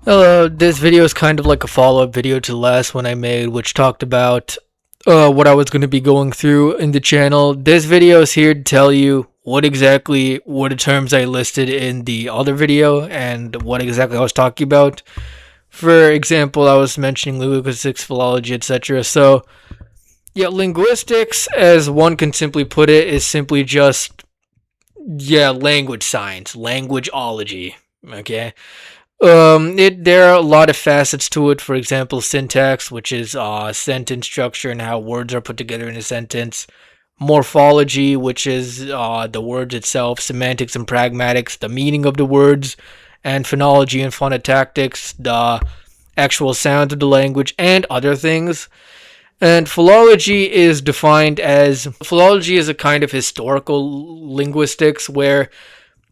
This video is kind of like a follow-up video to the last one I made, which talked about what I was going to be going through in the channel. This video is here to tell you what exactly were the terms I listed in the other video and what exactly I was talking about. For example, I was mentioning linguistics, philology, etc. So, yeah, linguistics, as one can simply put it, is simply just, language science, languageology. Okay? There are a lot of facets to it. For example, syntax, which is sentence structure and how words are put together in a sentence. Morphology, which is the words itself. Semantics and pragmatics, the meaning of the words. And phonology and phonotactics, the actual sound of the language, and other things. And philology is a kind of historical linguistics where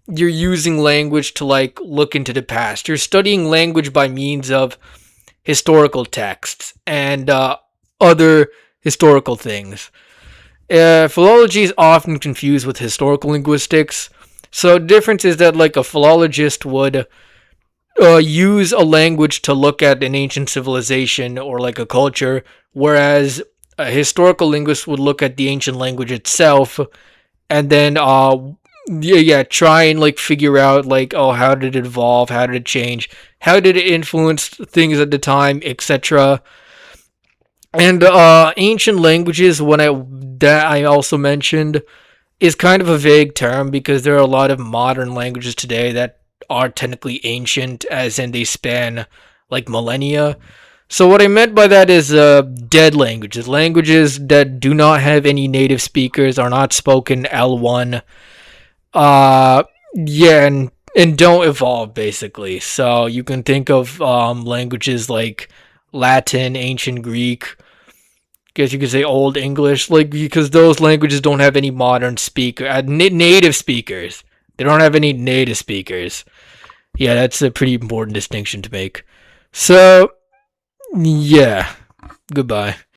you're using language to like look into the past. You're studying language by means of historical texts and other historical things. Philology is often confused with historical linguistics. So the difference is that like a philologist would use a language to look at an ancient civilization or like a culture, whereas a historical linguist would look at the ancient language itself and then try and like figure out like, oh, how did it evolve, how did it change, how did it influence things at the time, etc. And ancient languages, that I also mentioned, is kind of a vague term because there are a lot of modern languages today that are technically ancient, as in they span like millennia. So what I meant by that is dead languages, languages that do not have any native speakers, are not spoken L1, uh, and don't evolve basically. So you can think of languages like Latin, ancient Greek. Guess you could say Old English, like because those languages don't have any modern native speakers. They don't have any native speakers. Yeah, that's a pretty important distinction to make. So yeah, goodbye.